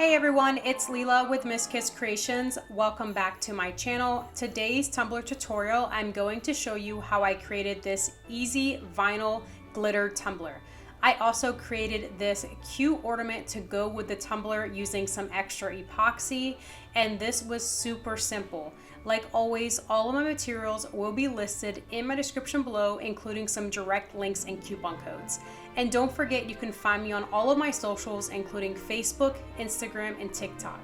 Hey everyone, it's Leela with Miss Kiss Kreations. Welcome back to my channel. Today's Tumbler tutorial, I'm going to show you how I created this easy vinyl glitter tumbler. I also created this cute ornament to go with the tumbler using some extra epoxy, and this was super simple. Like always, all of my materials will be listed in my description below, including some direct links and coupon codes. And don't forget, you can find me on all of my socials, including Facebook, Instagram, and TikTok.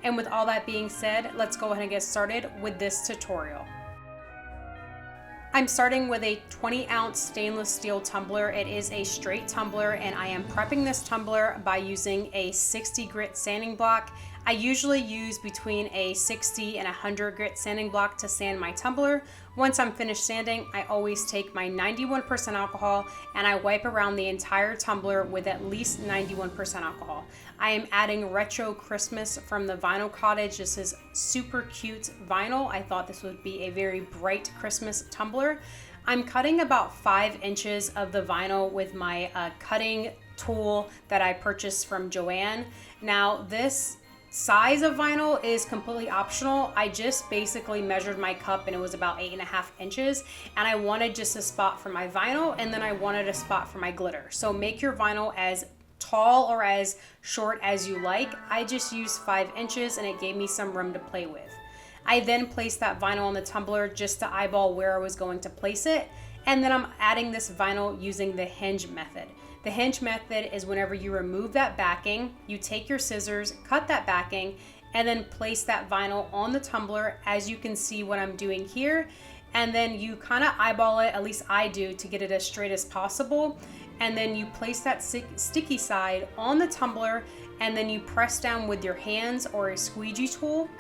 And with all that being said, let's go ahead and get started with this tutorial. I'm starting with a 20-ounce stainless steel tumbler. It is a straight tumbler, and I am prepping this tumbler by using a 60 grit sanding block. I usually use between a 60 and 100 grit sanding block to sand my tumbler. Once I'm finished sanding, I always take my 91% alcohol and I wipe around the entire tumbler with at least 91% alcohol. I am adding Retro Christmas from the Vinyl Cottage. This is super cute vinyl. I thought this would be a very bright Christmas tumbler. I'm cutting about 5 inches of the vinyl with my cutting tool that I purchased from Joann. Now this size of vinyl is completely optional. I just basically measured my cup and it was about 8.5 inches, and I wanted just a spot for my vinyl and then I wanted a spot for my glitter. So make your vinyl as tall or as short as you like. I just used 5 inches and it gave me some room to play with. I then placed that vinyl on the tumbler just to eyeball where I was going to place it, and then I'm adding this vinyl using the hinge method. The hinge method is whenever you remove that backing, you take your scissors, cut that backing, and then place that vinyl on the tumbler, as you can see what I'm doing here. And then you kind of eyeball it, at least I do, to get it as straight as possible. And then you place that sticky side on the tumbler, and then you press down with your hands or a squeegee tool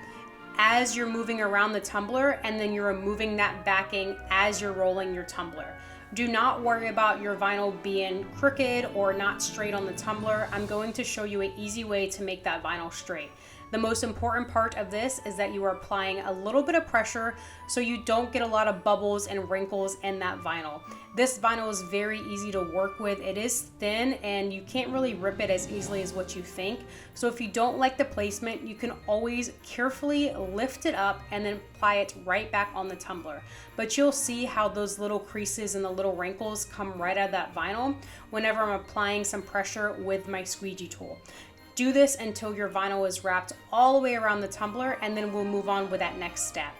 as you're moving around the tumbler, and then you're removing that backing as you're rolling your tumbler. Do not worry about your vinyl being crooked or not straight on the tumbler. I'm going to show you an easy way to make that vinyl straight. The most important part of this is that you are applying a little bit of pressure so you don't get a lot of bubbles and wrinkles in that vinyl. This vinyl is very easy to work with. It is thin and you can't really rip it as easily as what you think. So if you don't like the placement, you can always carefully lift it up and then apply it right back on the tumbler. But you'll see how those little creases and the little wrinkles come right out of that vinyl whenever I'm applying some pressure with my squeegee tool. Do this until your vinyl is wrapped all the way around the tumbler, and then we'll move on with that next step.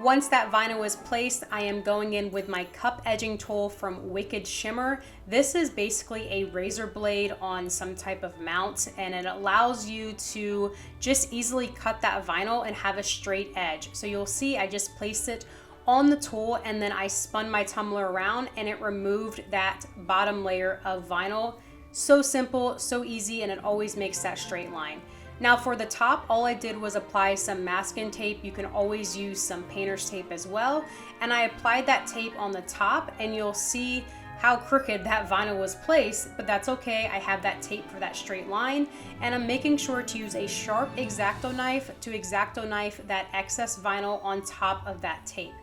Once that vinyl is placed, I am going in with my cup edging tool from Wicked Shimmer. This is basically a razor blade on some type of mount, and it allows you to just easily cut that vinyl and have a straight edge. So you'll see I just placed it on the tool and then I spun my tumbler around and it removed that bottom layer of vinyl. So simple, so easy, and it always makes that straight line. Now for the top, all I did was apply some masking tape. You can always use some painter's tape as well. And I applied that tape on the top, and you'll see how crooked that vinyl was placed, but that's okay. I have that tape for that straight line, and I'm making sure to use a sharp X-Acto knife to X-Acto knife that excess vinyl on top of that tape.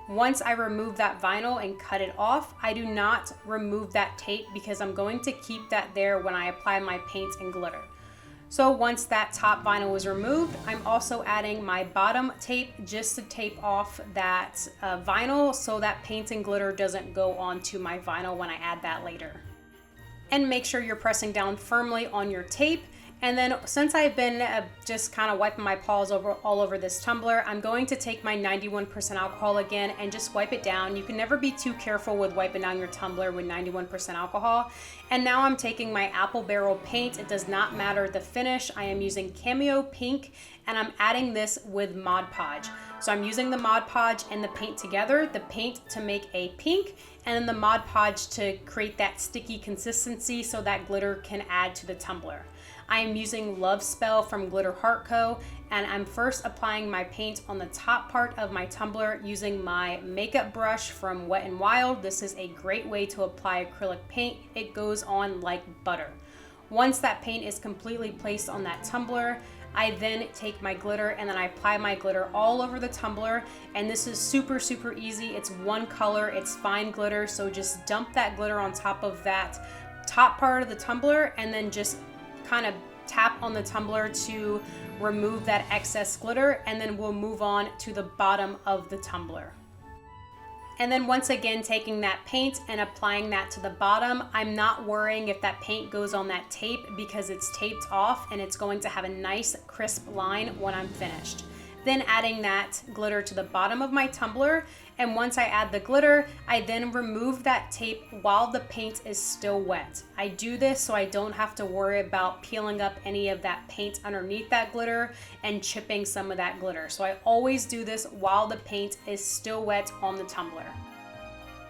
Once I remove that vinyl and cut it off, I do not remove that tape because I'm going to keep that there when I apply my paint and glitter. So once that top vinyl was removed, I'm also adding my bottom tape just to tape off that vinyl so that paint and glitter doesn't go onto my vinyl when I add that later. And make sure you're pressing down firmly on your tape. And then since I've been just kind of wiping my paws all over this tumbler, I'm going to take my 91% alcohol again and just wipe it down. You can never be too careful with wiping down your tumbler with 91% alcohol. And now I'm taking my apple barrel paint. It does not matter the finish. I am using Cameo Pink, and I'm adding this with Mod Podge. So I'm using the Mod Podge and the paint together, the paint to make a pink, and then the Mod Podge to create that sticky consistency so that glitter can add to the tumbler. I am using Love Spell from Glitter Heart Co, and I'm first applying my paint on the top part of my tumbler using my makeup brush from Wet n Wild. This is a great way to apply acrylic paint. It goes on like butter. Once that paint is completely placed on that tumbler, I then take my glitter and then I apply my glitter all over the tumbler. And this is super, super easy. It's one color, it's fine glitter. So just dump that glitter on top of that top part of the tumbler and then just kind of tap on the tumbler to remove that excess glitter, and then we'll move on to the bottom of the tumbler. And then once again, taking that paint and applying that to the bottom. I'm not worrying if that paint goes on that tape because it's taped off and it's going to have a nice crisp line when I'm finished. Then adding that glitter to the bottom of my tumbler. And once I add the glitter, I then remove that tape while the paint is still wet. I do this so I don't have to worry about peeling up any of that paint underneath that glitter and chipping some of that glitter. So I always do this while the paint is still wet on the tumbler.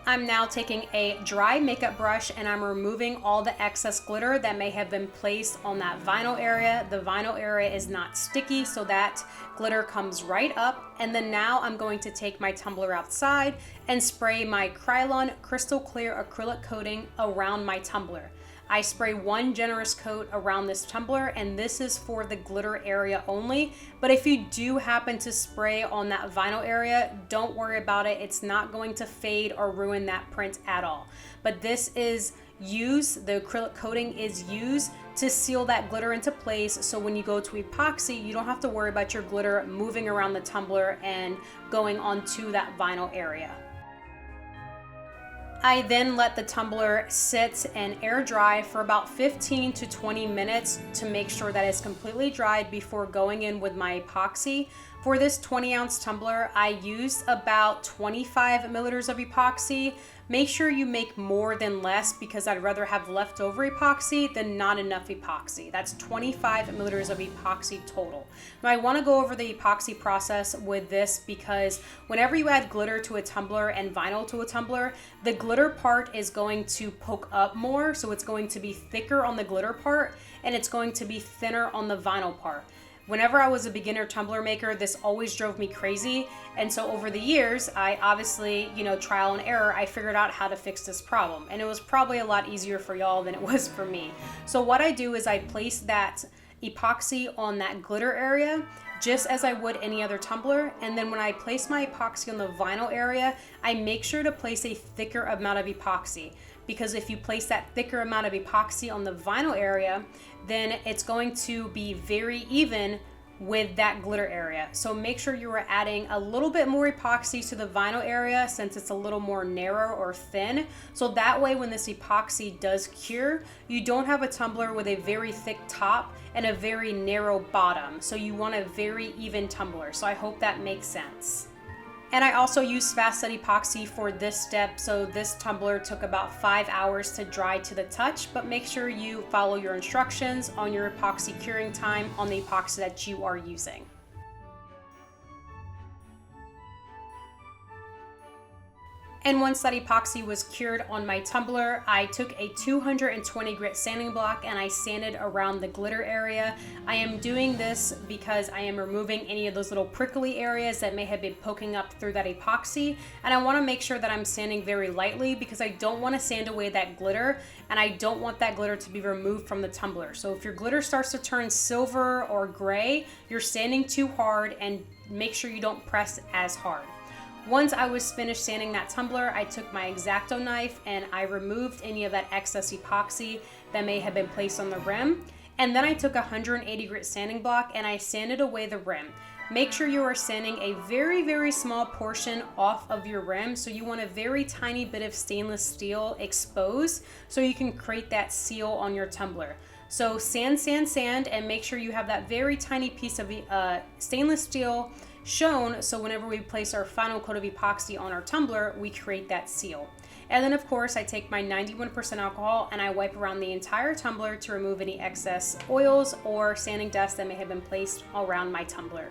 I'm now taking a dry makeup brush and I'm removing all the excess glitter that may have been placed on that vinyl area. The vinyl area is not sticky, so that glitter comes right up. And then now I'm going to take my tumbler outside and spray my Krylon crystal clear acrylic coating around my tumbler. I spray one generous coat around this tumbler, and this is for the glitter area only. But if you do happen to spray on that vinyl area, don't worry about it. It's not going to fade or ruin that print at all. But this is used, the acrylic coating is used to seal that glitter into place. So when you go to epoxy, you don't have to worry about your glitter moving around the tumbler and going onto that vinyl area. I then let the tumbler sit and air dry for about 15 to 20 minutes to make sure that it's completely dried before going in with my epoxy. For this 20-ounce tumbler, I used about 25 milliliters of epoxy. Make sure you make more than less because I'd rather have leftover epoxy than not enough epoxy. That's 25 milliliters of epoxy total. Now I want to go over the epoxy process with this because whenever you add glitter to a tumbler and vinyl to a tumbler, the glitter part is going to poke up more, so it's going to be thicker on the glitter part and it's going to be thinner on the vinyl part. Whenever I was a beginner tumbler maker, this always drove me crazy. And so over the years, I obviously, trial and error, I figured out how to fix this problem. And it was probably a lot easier for y'all than it was for me. So what I do is I place that epoxy on that glitter area, just as I would any other tumbler. And then when I place my epoxy on the vinyl area, I make sure to place a thicker amount of epoxy. Because if you place that thicker amount of epoxy on the vinyl area, then it's going to be very even with that glitter area. So make sure you are adding a little bit more epoxy to the vinyl area since it's a little more narrow or thin. So that way when this epoxy does cure, you don't have a tumbler with a very thick top and a very narrow bottom. So you want a very even tumbler. So I hope that makes sense. And I also use fast set epoxy for this step, so this tumbler took about 5 hours to dry to the touch, but make sure you follow your instructions on your epoxy curing time on the epoxy that you are using. And once that epoxy was cured on my tumbler, I took a 220 grit sanding block and I sanded around the glitter area. I am doing this because I am removing any of those little prickly areas that may have been poking up through that epoxy. And I want to make sure that I'm sanding very lightly because I don't want to sand away that glitter and I don't want that glitter to be removed from the tumbler. So if your glitter starts to turn silver or gray, you're sanding too hard, and make sure you don't press as hard. Once I was finished sanding that tumbler, I took my X-Acto knife and I removed any of that excess epoxy that may have been placed on the rim. And then I took a 180 grit sanding block and I sanded away the rim. Make sure you are sanding a very, very small portion off of your rim. So you want a very tiny bit of stainless steel exposed so you can create that seal on your tumbler. So sand, sand, sand, and make sure you have that very tiny piece of stainless steel shown, so whenever we place our final coat of epoxy on our tumbler, we create that seal. And then of course I take my 91% alcohol and I wipe around the entire tumbler to remove any excess oils or sanding dust that may have been placed around my tumbler.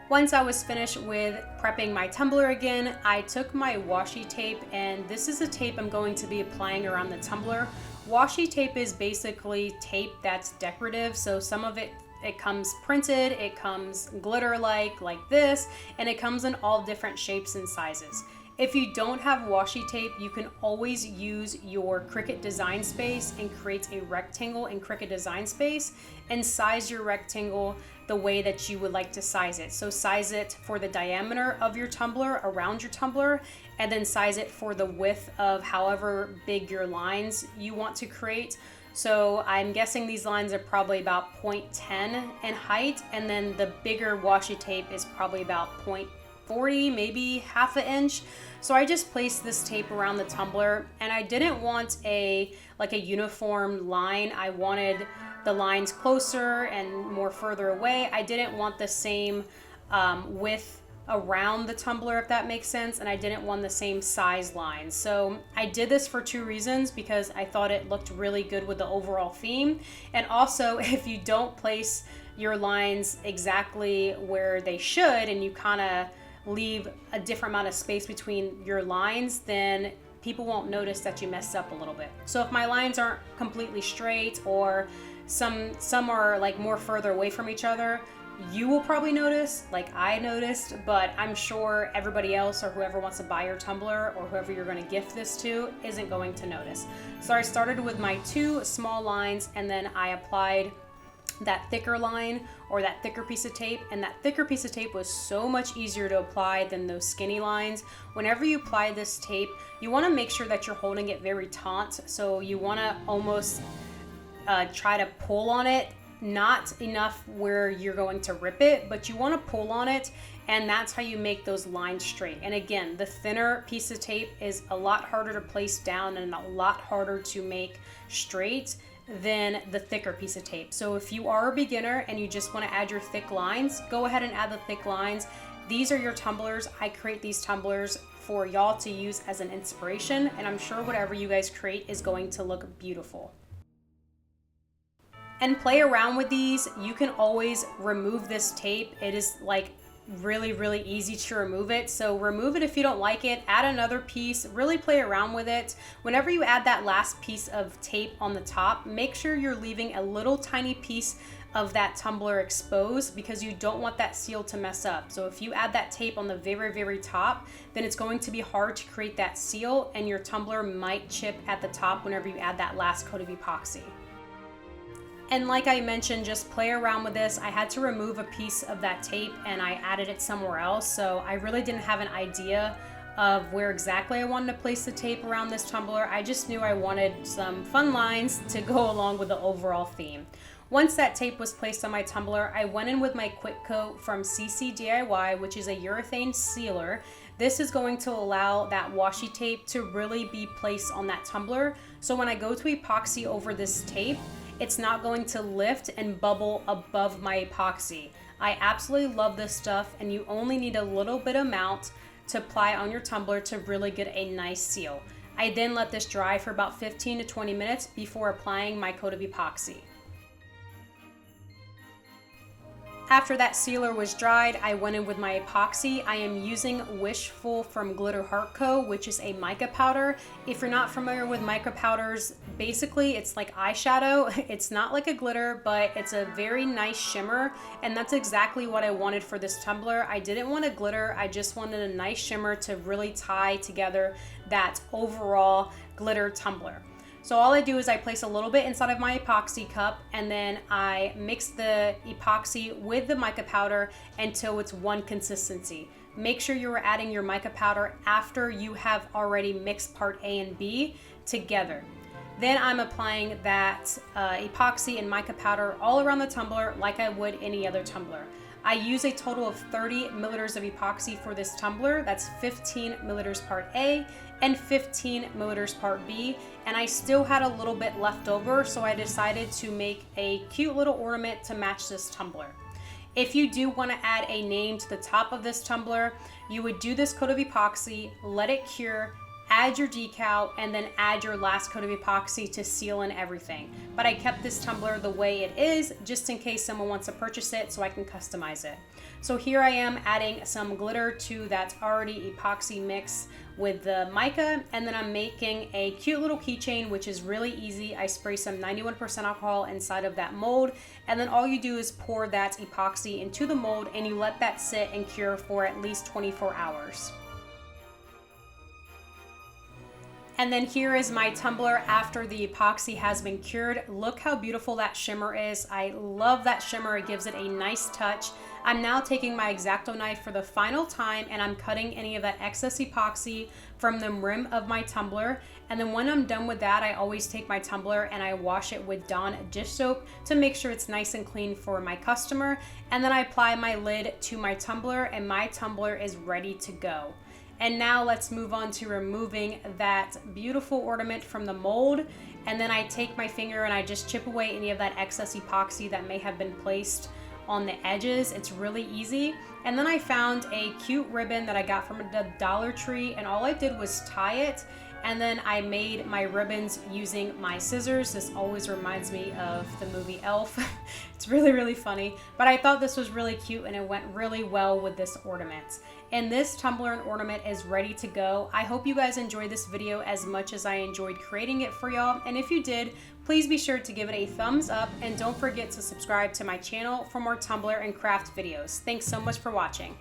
Once I was finished with prepping my tumbler again, I took my washi tape, and this is a tape I'm going to be applying around the tumbler. Washi tape is basically tape that's decorative, so some of it comes printed, it comes glitter like this, and it comes in all different shapes and sizes. If you don't have washi tape, you can always use your Cricut design space and create a rectangle in Cricut design space and size your rectangle the way that you would like to size it. So size it for the diameter of your tumbler, around your tumbler, and then size it for the width of however big your lines you want to create. So I'm guessing these lines are probably about 0.10 in height, and then the bigger washi tape is probably about 0.40, maybe half an inch. So I just placed this tape around the tumbler, and I didn't want a uniform line. I wanted the lines closer and more further away. I didn't want the same width around the tumbler, if that makes sense, and I didn't want the same size lines. So I did this for two reasons, because I thought it looked really good with the overall theme, and also if you don't place your lines exactly where they should and you kind of leave a different amount of space between your lines, then people won't notice that you messed up a little bit. So if my lines aren't completely straight, or some are like more further away from each other, you will probably notice, like I noticed, but I'm sure everybody else or whoever wants to buy your tumbler or whoever you're going to gift this to isn't going to notice. So I started with my two small lines, and then I applied that thicker line or that thicker piece of tape, and that thicker piece of tape was so much easier to apply than those skinny lines. Whenever you apply this tape, you want to make sure that you're holding it very taut, so you want to almost try to pull on it, not enough where you're going to rip it, but you want to pull on it, and that's how you make those lines straight. And again, the thinner piece of tape is a lot harder to place down and a lot harder to make straight than the thicker piece of tape. So if you are a beginner and you just want to add your thick lines, go ahead and add the thick lines. These are your tumblers. I create these tumblers for y'all to use as an inspiration, and I'm sure whatever you guys create is going to look beautiful. And play around with these. You can always remove this tape. It is like really easy to remove it. So remove it if you don't like it, add another piece, really play around with it. Whenever you add that last piece of tape on the top, make sure you're leaving a little tiny piece of that tumbler exposed, because you don't want that seal to mess up. So if you add that tape on the very top, then it's going to be hard to create that seal, and your tumbler might chip at the top whenever you add that last coat of epoxy. And like I mentioned, just play around with this. I had to remove a piece of that tape and I added it somewhere else, so I really didn't have an idea of where exactly I wanted to place the tape around this tumbler. I just knew I wanted some fun lines to go along with the overall theme. Once that tape was placed on my tumbler, I went in with my Quick Coat from CCDIY, which is a urethane sealer. This is going to allow that washi tape to really be placed on that tumbler. So when I go to epoxy over this tape, it's not going to lift and bubble above my epoxy. I absolutely love this stuff, and you only need a little bit amount to apply on your tumbler to really get a nice seal. I then let this dry for about 15 to 20 minutes before applying my coat of epoxy. After that sealer was dried, I went in with my epoxy. I am using Wishful from Glitter Heart Co., which is a mica powder. If you're not familiar with mica powders, basically it's like eyeshadow. It's not like a glitter, but it's a very nice shimmer, and that's exactly what I wanted for this tumbler. I didn't want a glitter, I just wanted a nice shimmer to really tie together that overall glitter tumbler. So all I do is I place a little bit inside of my epoxy cup, and then I mix the epoxy with the mica powder until it's one consistency. Make sure you are adding your mica powder after you have already mixed part A and B together. Then I'm applying that epoxy and mica powder all around the tumbler like I would any other tumbler. I use a total of 30 milliliters of epoxy for this tumbler. That's 15 milliliters part A and 15 milliliters part B, and I still had a little bit left over, so I decided to make a cute little ornament to match this tumbler. If you do want to add a name to the top of this tumbler, you would do this coat of epoxy, let it cure, add your decal, and then add your last coat of epoxy to seal in everything. But I kept this tumbler the way it is just in case someone wants to purchase it so I can customize it. So here I am adding some glitter to that already epoxy mix with the mica, and then I'm making a cute little keychain, which is really easy. I spray some 91% alcohol inside of that mold, and then all you do is pour that epoxy into the mold and you let that sit and cure for at least 24 hours. And then here is my tumbler after the epoxy has been cured. Look how beautiful that shimmer is. I love that shimmer. It gives it a nice touch. I'm now taking my X-Acto knife for the final time and I'm cutting any of that excess epoxy from the rim of my tumbler. And then when I'm done with that, I always take my tumbler and I wash it with Dawn dish soap to make sure it's nice and clean for my customer. And then I apply my lid to my tumbler and my tumbler is ready to go. And now let's move on to removing that beautiful ornament from the mold. And then I take my finger and I just chip away any of that excess epoxy that may have been placed on the edges. It's really easy. And then I found a cute ribbon that I got from the Dollar Tree and all I did was tie it. And then I made my ribbons using my scissors. This always reminds me of the movie Elf. It's really, really funny. But I thought this was really cute and it went really well with this ornament. And this tumbler and ornament is ready to go. I hope you guys enjoyed this video as much as I enjoyed creating it for y'all. And if you did, please be sure to give it a thumbs up and don't forget to subscribe to my channel for more tumbler and craft videos. Thanks so much for watching.